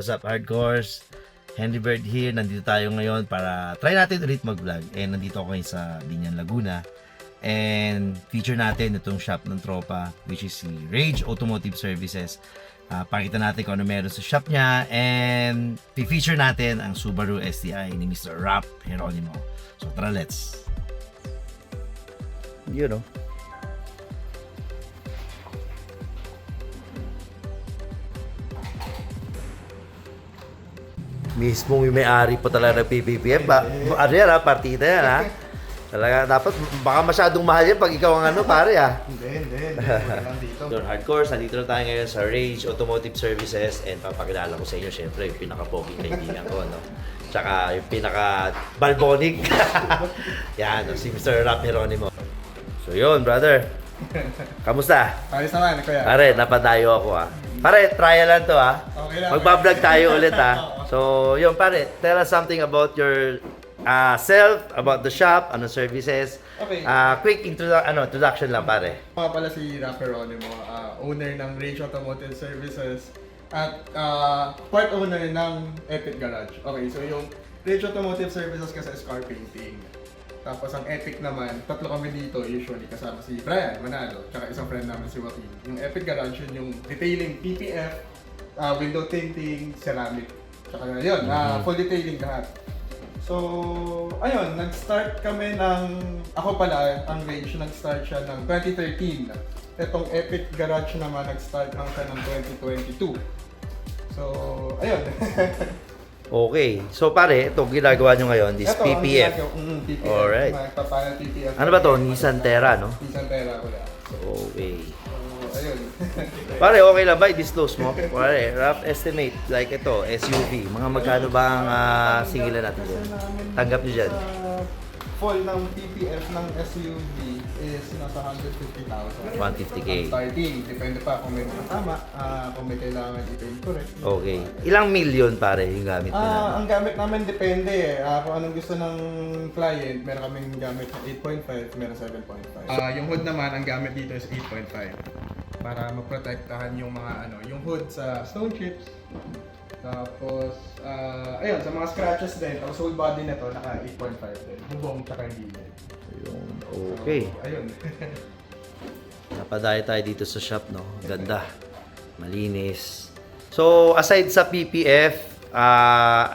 What's up, hardcores? Henry Bird here. Nandito tayo ngayon para try natin ulit mag-vlog. And nandito ako ngayon sa Binyan, Laguna. And feature natin itong shop ng tropa, which is si Rage Automotive Services. Pakita natin kung ano meron sa shop niya. And feature natin ang Subaru STI ni Mr. Rap Geronimo. So tara, let's. You know. Mismo yung may-ari po talaga ng PPPF. Ano yan ha? Partida yan ha? Talaga, dapat baka masyadong mahal yan pag ikaw ang ano pare ha? Hindi. Don Hardcores, nandito na tayo ngayon sa Rage Automotive Services and papakilala ko sa inyo syempre yung pinaka-pogi kaibigan ko, no? Tsaka yung pinaka-balbonic. Yan, si Mr. Rap Geronimo. So yun, brother. Kamusta? Ayos naman, kuya. Pare, napadayo ako ha. Pare, trial lang to ha. Okay lang. Magbablog tayo ulit ha. So, yun pare, tell us something about your self, about the shop, ano services. Okay. Quick introduction lang pare. Mga pala si Rap Geronimo, owner ng Rage Automotive Services at part owner ng Epic Garage. Okay, so yung Rage Automotive Services kasi is car painting. Tapos ang Epic naman, tatlo kami dito usually kasama si Brian Manalo, tsaka isang friend namin si Joaquin. Yung Epic Garage yun yung detailing PPF, window tinting, ceramic. Tsaka yun, full detailing lahat. So, ayun, nag-start kami ng, ako pala, ang Rage, nag-start siya ng 2013. Itong Epic Garage naman, nag-start lang siya ng 2022. So, ayun. Okay. So pare, ito ginagawa nyo ngayon, this Ito, PPF. PPF. Alright. Magpapala PPF. Ano ba to? Nissan Terra, no? Nissan Terra ko yan. Okay. So, ayun. Pare, okay lang ba? I-disclose mo? Pare, rough estimate, like ito, SUV. Mga magkano ba ang singilan natin dyan? Tanggap nyo dyan? Full ng PPF ng SUV is nasa 150,000. 150K. Starting, depende pa kung may mga tama, kung may kailangan i-paint correct. Okay. Ilang million pare yung gamit nila? Ang gamit namin depende eh. Kung anong gusto ng client, meron kaming gamit na 8.5, meron 7.5. Yung hood naman, ang gamit dito is 8.5. Para maprotektahan yung mga yung hood sa stone chips. Tapos, ayun, sa mga scratches din. Tapos whole body na to, naka 8.5 din. Bubong tsaka yung gilid. Ayun. Okay. So, ayun. Napadayo tayo dito sa shop, no? Ganda. Malinis. So, aside sa PPF,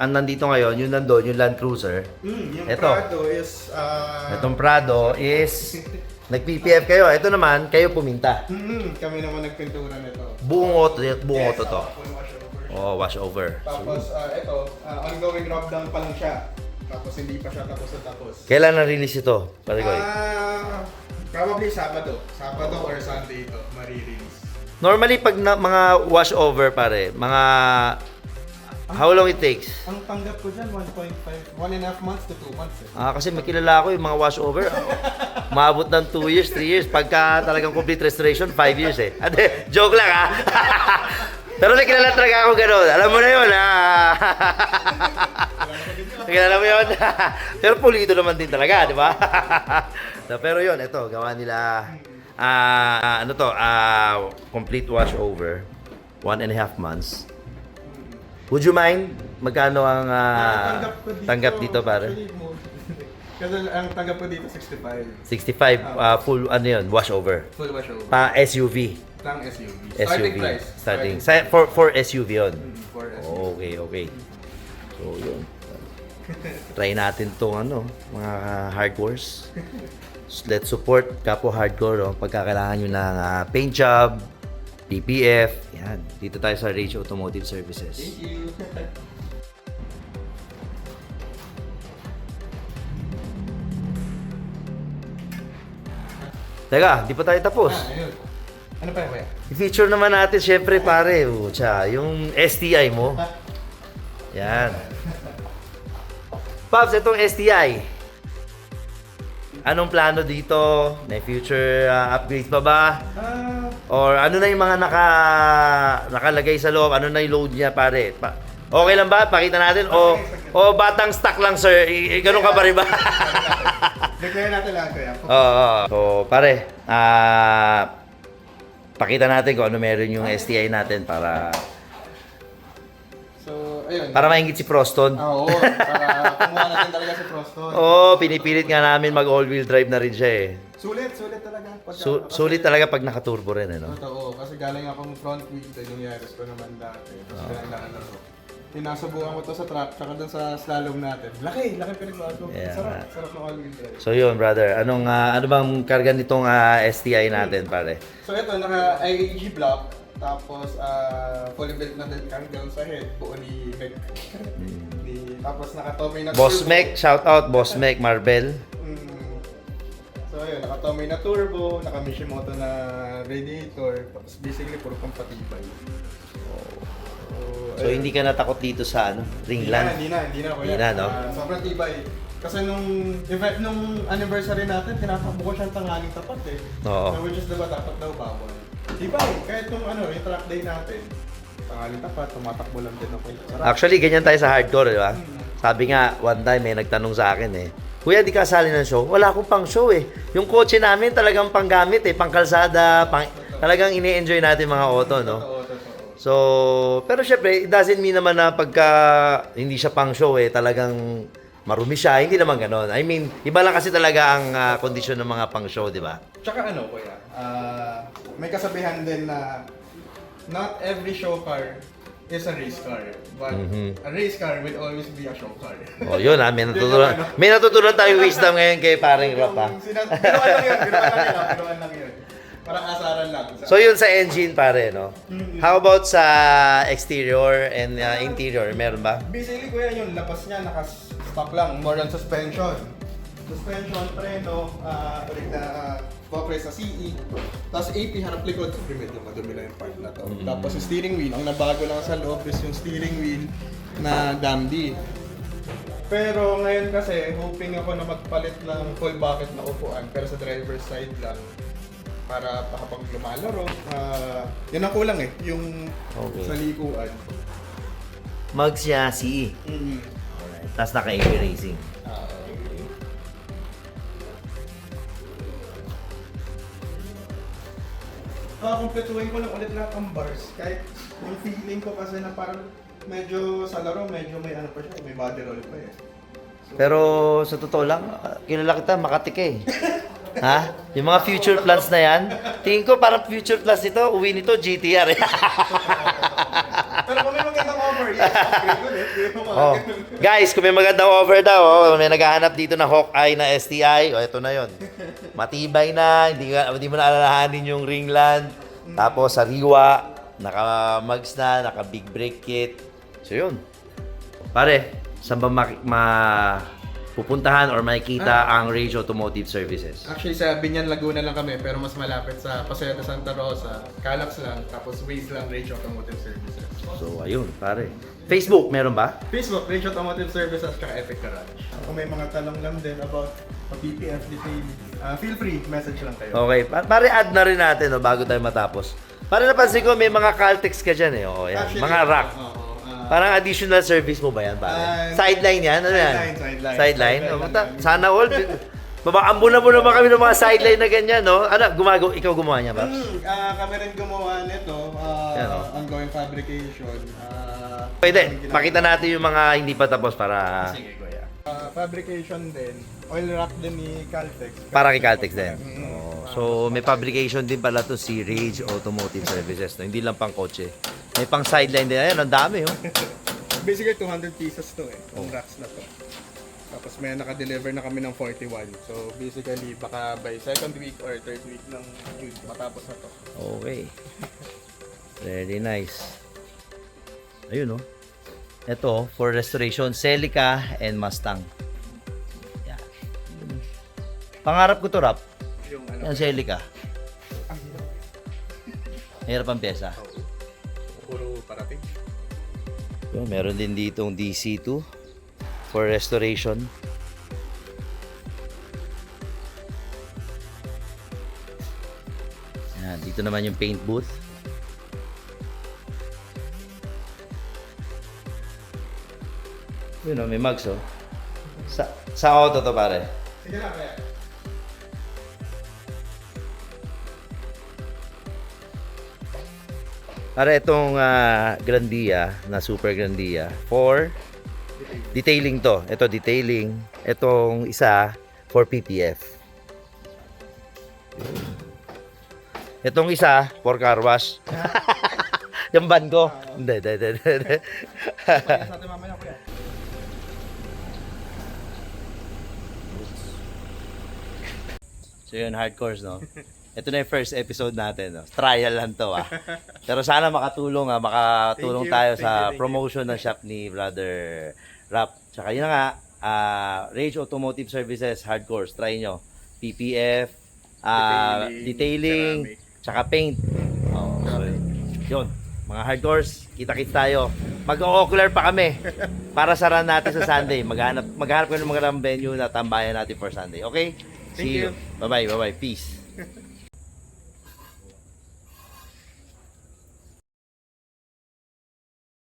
ang nandito ngayon, yung nandun, yung Land Cruiser. Yung Eto. Prado is... Itong Prado is nag-PPF kayo. Ito naman, kayo puminta. Kami naman nagpintura nito. Buong auto to. Full washover. Oh, wash over. Tapos, ito, ongoing rub down pa lang siya. Tapos, hindi pa siya tapos na tapos. Kailan na-release ito? Pare ko. Probably Sabado. Sabado or Sunday ito, marirelease. Normally, pag mga wash over, pare, mga... How long it takes? Ang tanggap ko dyan, 1.5 months to 2 months eh. Kasi may kilala ako yung mga wash over. Maabot ng 2 years, 3 years. Pagka talagang complete restoration, 5 years eh. Ate, joke lang ha. Pero may kilala talaga ako gano'n. Alam mo na yun ha. Kilala mo yun. Pero pulido naman din talaga, di ba? Pero yun, ito, gawa nila, complete wash over. 1.5 months. Would you mind? Magkano ang tanggap dito pare? Kasi ang tanggap ko dito 65. 65 full ano yun, wash over. Full wash over. Pa SUV. Lang SUV. SUV. Price. Starting. For SUV yun. For SUV. Okay. So yun. Try natin tong mga hardcores. Let's support kapwa hardcore pagkakailangan nyo ng paint job, PPF. Yan. Dito tayo sa Rage Automotive Services. Thank you. Teka, di pa tayo tapos. Ayun. Ano pa kuya? I-feature naman natin syempre pare, yung STI mo. Yan. Pops, itong STI. Anong plano dito? May future upgrades pa ba? Or ano na yung mga nakalagay sa loob? Ano na yung load niya pare? Okay lang ba? Pakita natin? O batang stock lang sir? Ganun ka pa rin ba? Declare natin lahat kuya. Oo. So pare, pakita natin kung ano meron yung STI natin para So, ayun. Para maingit si Proston. Oo, para kumuha natin talaga si Proston. Oo, pinipilit nga namin mag all-wheel drive na rin siya eh. Sulit talaga. Sulit talaga pag naka-turbo rin, ano? Totoo, kasi galing akong front wheel, ito yung Yaris ko naman dati. Tapos pinaglaan ako. Pinasubukan ko to sa track, tsaka dun sa slalom natin. Laki pinagbago. Yeah. Sarap ng all-wheel drive. So yun, brother. Ano bang karga nitong STI natin, pare? So ito, naka-IAG block, tapos fully built na din hanggang sa head, buo ni Mec. Tapos naka-Tomei na Boss turbo. Mec, shout out Boss Mec Marvel. So ayun, naka-Tomei na turbo, naka-Mishimoto na radiator, tapos basically puro pang patibay. So hindi ka natakot dito sa Ringland? Hindi na kuya. Hindi na, no? Sobrang tibay. Kasi nung anniversary natin, tinakbo ko siyang tanghaling tapat eh. Oo. So, which is diba dapat daw bawal. Tibay, kahit nung yung track day natin, tanghaling tapat, tumatakbo lang din ako. Sarap. Actually, ganyan tayo sa hardcore, di ba? Sabi nga, one time may nagtanong sa akin eh, Kuya, di ka sali ng show? Wala akong pang show eh. Yung kotse namin talagang panggamit eh, pangkalsada, talagang ini-enjoy natin mga auto, no? Totoo. So, pero syempre, it doesn't mean naman na pagka hindi siya pang show eh, talagang marumi siya. Hindi naman ganon. I mean, iba lang kasi talaga ang kondisyon ng mga pang show, di ba? Tsaka kuya, may kasabihan din na not every show car is a race car. But a race car will always be a show car. Oh, yun may natutunan tayong wisdom ngayon kay paring Rap ha. Biruan lang yun. Parang asaran lang. So yun sa engine pare, no? How about sa exterior and interior? Meron ba? Basically kuya, yung labas niya naka-stock lang. More on suspension. Suspension, preno, ulit na focus sa CE. Tapos AP harap likod. Siyempre medyo madumi lang yung part na to. Tapos yung steering wheel, ang nabago lang sa loob is yung steering wheel na Damdi. Pero ngayon kasi, hoping ako na magpalit ng full bucket na upuan, pero sa driver's side lang. Para kapag lumalaro, yun ang kulang eh, yung sa likuan. Mags siya CE. Alright. Tapos naka-AP Racing. Kumpletuhin ko lang ulit lahat ang bars. Kahit yung feeling ko kasi na parang medyo sa laro, medyo may pa siya, may body roll pa eh. Pero sa totoo lang, kilala kita, Makati ka eh. Ha? Yung mga future plans na yan, tingin ko parang future plans nito, uwi nito GTR eh. Pero kung may magandang offer, yes, upgrade ulit. Oh. Guys, kung may magandang offer daw, may naghahanap dito na Hawkeye na STI, ito na yon. Matibay na, hindi mo na alalahanin yung Ringland. Tapos sariwa, naka-mugs na, naka-big brake kit. So yun. Pare, saan ba pupuntahan or makikita ang Rage Automotive Services? Actually, sa Binyan, Laguna lang kami, pero mas malapit sa Paseo de Santa Rosa. Calax lang, tapos Waze lang, Rage Automotive Services. So, ayun, pare. Facebook, meron ba? Facebook, Rage Automotive Services, tsaka Epic Garage. Kung may mga tanong lang din about PPF detail, feel free, message lang kayo. Okay, pare add na rin natin bago tayo matapos. Pare napansin ko may mga Caltex ka dyan eh. Oo, yan. Actually, Mga rack. Parang additional service mo ba yan, pare? Sideline yan? Ano yan? Sideline. Sana all. Ambo na ba kami ng mga sideline na ganyan, no? Ano, ikaw gumawa niya, Babs? Kami rin gumawa nito. Ongoing fabrication. Pwede, pakita natin yung mga hindi pa tapos para... Sige, kuya. Fabrication din. Oil rack din ni Caltex. Para kay Caltex din. So, may fabrication din pala to si Rage Automotive Services. No? Hindi lang pang kotse. May pang sideline din. Ayan, ang dami, oh. Basically, 200 pieces to eh. Ang racks na to. Tapos may naka-deliver na kami ng 41. So, basically, baka by second week or third week ng June, matapos na to. Okay. Very nice. Ayun, oh. Ito, for restoration, Celica and Mustang. Yan. Pangarap ko to, Rap. Yung Yan, Celica. ang hirap. Hirap ang pyesa. Puro parating. Yun, meron din ditong DC2 for restoration. Yan, dito naman yung paint booth. Yun, may mugs, oh. Sa auto to, pare. Sige lang, kaya. Para itong Grandia na Super Grandia for detailing to. Ito detailing. Itong isa for PPF. Itong isa for car wash. Yung van ko. Hindi. Pakita natin mamaya kuya. So yun, hardcores, no? Ito na yung first episode natin, no? Trial lang to, ah. Pero sana makatulong, makatulong Thank you, tayo thank sa you, thank you. promotion ng shop ni Brother Rap. Tsaka yun na nga, Rage Automotive Services, hardcores, try nyo. PPF, detailing, ceramic. tsaka paint. Oh, so, yun, mga hardcores, kita-kits tayo. Mag-ocular pa kami para sa run natin sa Sunday. Maghanap ko ng mga venue na tambayan natin for Sunday. Okay? Thank See you. you. Bye-bye. Peace.